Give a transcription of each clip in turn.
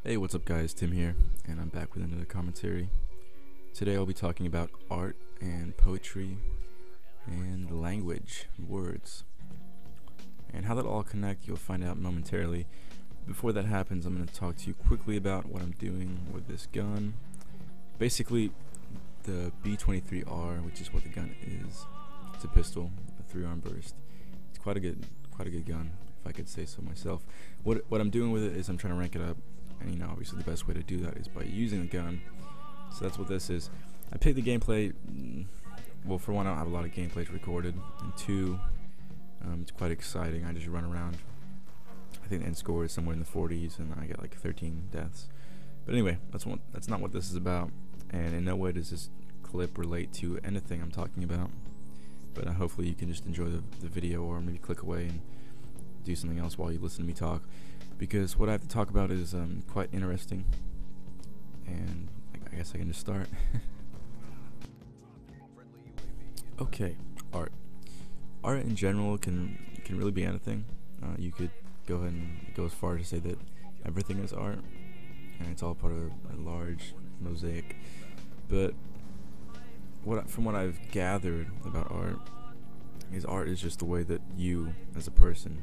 Hey, what's up guys, Tim here, and I'm back with another commentary. Today I'll be talking about art and poetry and language, words, and how that all connect you'll find out momentarily. Before that happens, I'm going to talk to you quickly about what I'm doing with this gun. Basically, the B23R, which is what the gun is. It's a pistol, a 3-arm burst. It's quite a good gun, if I could say so myself. What I'm doing with it is I'm trying to rank it up. And obviously the best way to do that is by using the gun. So that's what this is. I picked the gameplay, well, for one, I don't have a lot of gameplays recorded, and two, it's quite exciting. I just run around. I think the end score is somewhere in the 40s, and I get like 13 deaths. But anyway, that's not what this is about, and in no way does this clip relate to anything I'm talking about. But hopefully you can just enjoy the video, or maybe click away and do something else while you listen to me talk. Because what I have to talk about is quite interesting, and I guess I can just start. Okay, art. Art in general can really be anything. You could go ahead and go as far as to say that everything is art, and it's all part of a large mosaic. But from what I've gathered about art is just the way that you, as a person,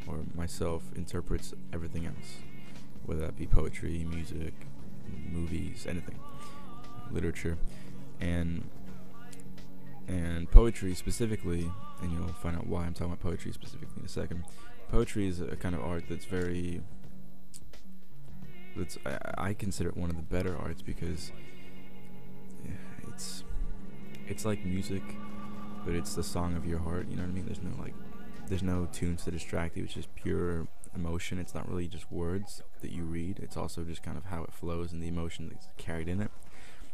or myself, interprets everything else, whether that be poetry, music, movies, anything, literature, and poetry specifically, and you'll find out why I'm talking about poetry specifically in a second. Poetry is a kind of art I consider it one of the better arts, because it's like music, but it's the song of your heart, you know what I mean? There's no tunes to distract you. It's just pure emotion. It's not really just words that you read. It's also just kind of how it flows and the emotion that's carried in it.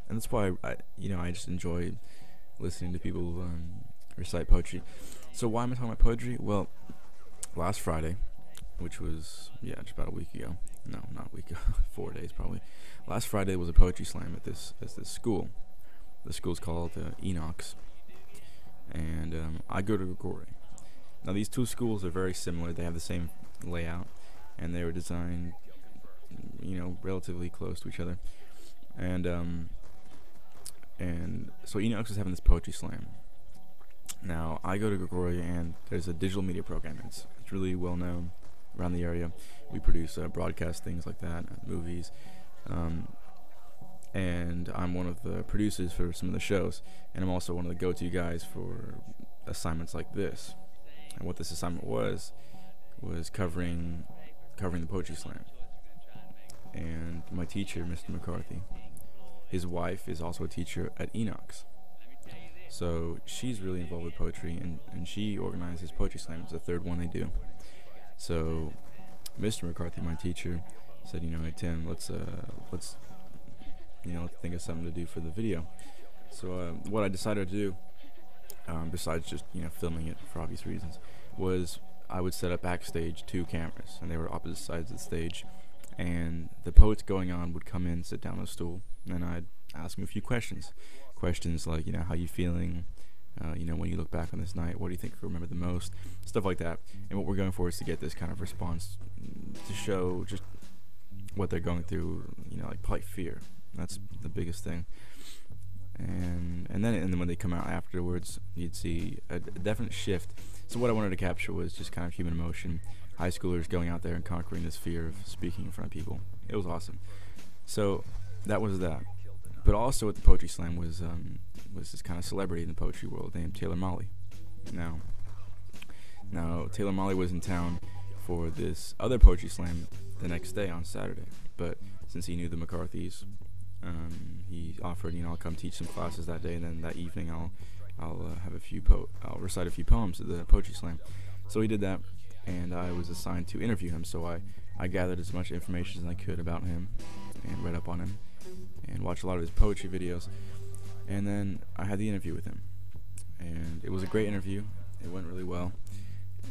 And that's why I just enjoy listening to people recite poetry. So why am I talking about poetry? Well, last Friday, which was just about a week ago. No, not a week ago. 4 days probably. Last Friday was a poetry slam at this school. The school's called Enox, and I go to Gregori. Now these two schools are very similar. They have the same layout, and they were designed, relatively close to each other. And so Enox is having this poetry slam. Now I go to Gregori, and there's a digital media program. It's really well known around the area. We produce broadcast things like that, movies, and I'm one of the producers for some of the shows, and I'm also one of the go-to guys for assignments like this. And what this assignment was covering the poetry slam. And my teacher, Mr. McCarthy, his wife is also a teacher at Enox. So she's really involved with poetry, and she organizes poetry slam. It's the third one they do. So Mr. McCarthy, my teacher, said, hey Tim, let's think of something to do for the video. So what I decided to do, besides just filming it for obvious reasons, was I would set up backstage 2 cameras, and they were opposite sides of the stage, and the poets going on would come in, sit down on a stool, and I'd ask them a few questions like, how you feeling, when you look back on this night, what do you think you'll remember the most, stuff like that. And what we're going for is to get this kind of response to show just what they're going through, like fear. That's the biggest thing. And then when they come out afterwards, you'd see a definite shift. So what I wanted to capture was just kind of human emotion, high schoolers going out there and conquering this fear of speaking in front of people. It was awesome. So that was that. But also at the poetry slam was this kind of celebrity in the poetry world named Taylor Molly. Now Taylor Molly was in town for this other poetry slam the next day on Saturday, but since he knew the McCarthys, he offered, I'll come teach some classes that day, and then that evening I'll recite a few poems at the poetry slam. So he did that, and I was assigned to interview him. So I gathered as much information as I could about him, and read up on him, and watched a lot of his poetry videos. And then I had the interview with him, and it was a great interview. It went really well,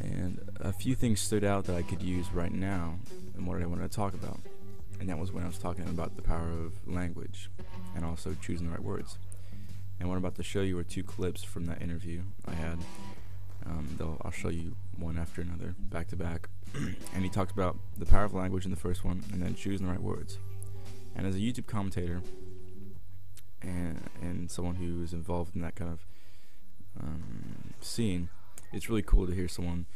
and a few things stood out that I could use right now and what I wanted to talk about. And that was when I was talking about the power of language, and also choosing the right words. And what I'm about to show you are 2 clips from that interview I had. I'll show you one after another, back to back. And he talked about the power of language in the first one, and then choosing the right words. And as a YouTube commentator and someone who is involved in that kind of scene, it's really cool to hear someone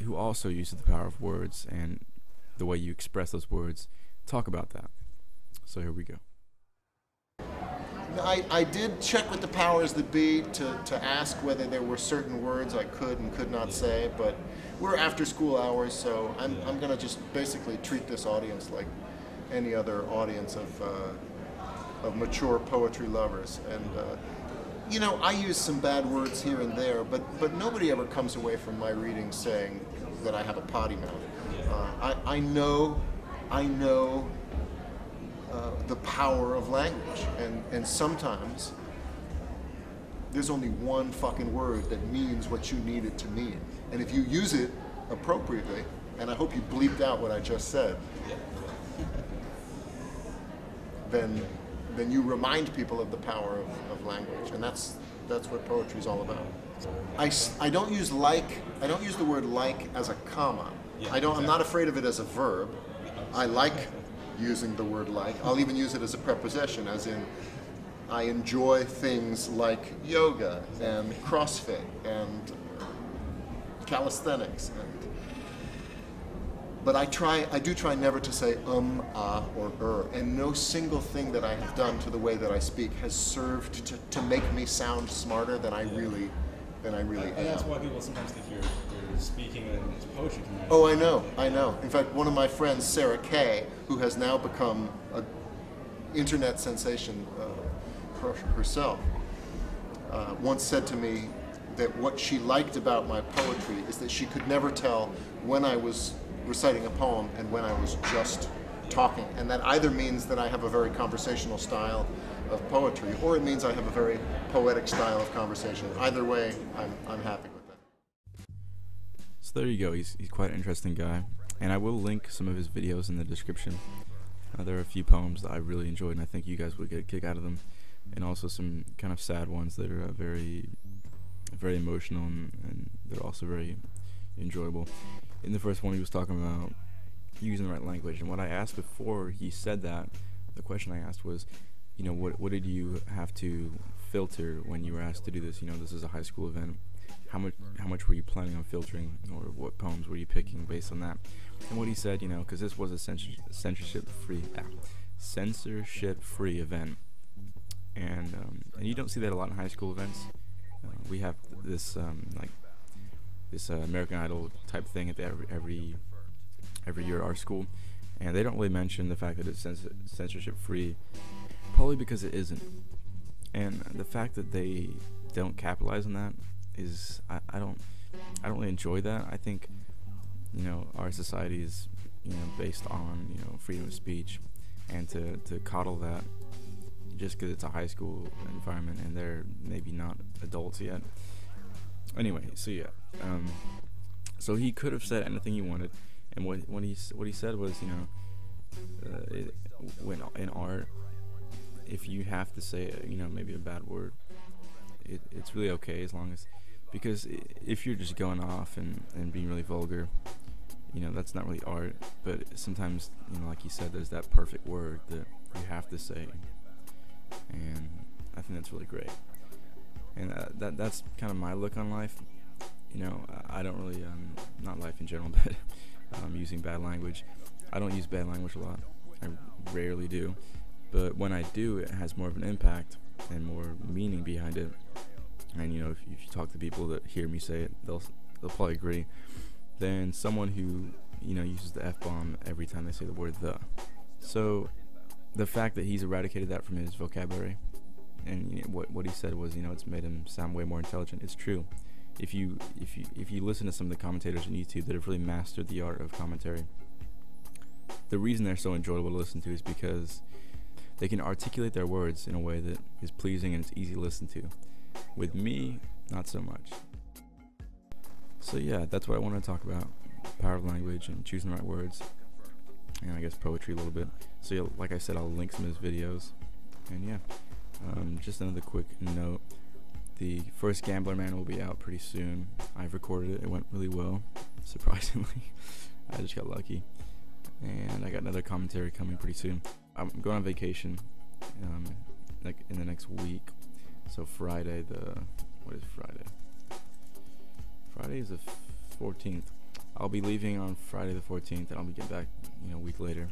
who also uses the power of words and the way you express those words talk about that. So here we go. I did check with the powers that be to ask whether there were certain words I could and could not say, but we're after school hours, so I'm going to just basically treat this audience like any other audience of mature poetry lovers. And you know, I use some bad words here and there, but nobody ever comes away from my reading saying that I have a potty mouth. I know the power of language, and sometimes there's only one fucking word that means what you need it to mean, and if you use it appropriately, and I hope you bleeped out what I just said, then you remind people of the power of language, and that's what poetry is all about. I don't use the word like as a comma. I'm not afraid of it as a verb. I like using the word like. I'll even use it as a preposition, as in I enjoy things like yoga and CrossFit and calisthenics. But I do try never to say or and no single thing that I have done to the way that I speak has served to make me sound smarter than I really am. And that's why people sometimes think you're speaking in poetry community. Oh, I know. In fact, one of my friends, Sarah Kay, who has now become an internet sensation herself, once said to me that what she liked about my poetry is that she could never tell when I was reciting a poem and when I was just talking. And that either means that I have a very conversational style of poetry, or it means I have a very poetic style of conversation. Either way, I'm happy with that. So there you go. He's quite an interesting guy, and I will link some of his videos in the description. There are a few poems that I really enjoyed, and I think you guys would get a kick out of them, and also some kind of sad ones that are very emotional, and they're also very enjoyable. In the first one, he was talking about using the right language, and what I asked before he said that, the question I asked was, you know, what did you have to filter when you were asked to do this? You know, this is a high school event. How much were you planning on filtering, or what poems were you picking based on that? And what he said, you know, because this was a censorship-free event, and you don't see that a lot in high school events. We have this this American Idol type thing at every year at our school, and they don't really mention the fact that it's censorship-free, probably because it isn't. And the fact that they don't capitalize on that is, I don't really enjoy that. I think, you know, our society is, you know, based on, you know, freedom of speech, and to coddle that just because it's a high school environment and they're maybe not adults yet. Anyway, so yeah, so he could have said anything he wanted, and what he said was, you know, when in art, if you have to say, you know, maybe a bad word, it's really okay, as long as, because if you're just going off and being really vulgar, you know, that's not really art. But sometimes, you know, like you said, there's that perfect word that you have to say, and I think that's really great. And that's kind of my look on life. You know, I don't really, not life in general, but using bad language. I don't use bad language a lot. I rarely do. But when I do, it has more of an impact and more meaning behind it. And, you know, if you talk to people that hear me say it, they'll probably agree. Than someone who, you know, uses the F-bomb every time they say the word the. So the fact that he's eradicated that from his vocabulary, and, you know, what he said was, you know, it's made him sound way more intelligent. It's true. If you listen to some of the commentators on YouTube that have really mastered the art of commentary, the reason they're so enjoyable to listen to is because they can articulate their words in a way that is pleasing and it's easy to listen to. With me, not so much. So yeah, that's what I want to talk about: power of language and choosing the right words, and I guess poetry a little bit. So yeah, like I said, I'll link some of his videos. And yeah, just another quick note: The first Gambler Man will be out pretty soon. I've recorded it. It went really well, surprisingly. I just got lucky. And I got another commentary coming pretty soon. I'm going on vacation like in the next week. So Friday what is Friday? Friday is the 14th. I'll be leaving on Friday the 14th, and I'll be getting back, a week later.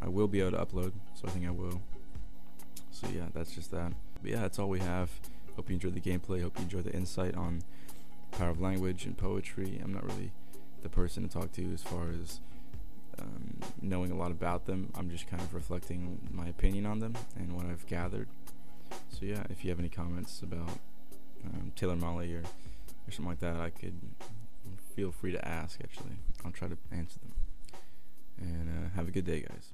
I will be able to upload, so I think I will. So yeah, that's just that. But yeah, that's all we have. Hope you enjoyed the gameplay. Hope you enjoyed the insight on power of language and poetry. I'm not really the person to talk to as far as knowing a lot about them. I'm just kind of reflecting my opinion on them and what I've gathered. So yeah, if you have any comments about Taylor Molly or something like that, I could feel free to ask. Actually, I'll try to answer them. And have a good day, guys.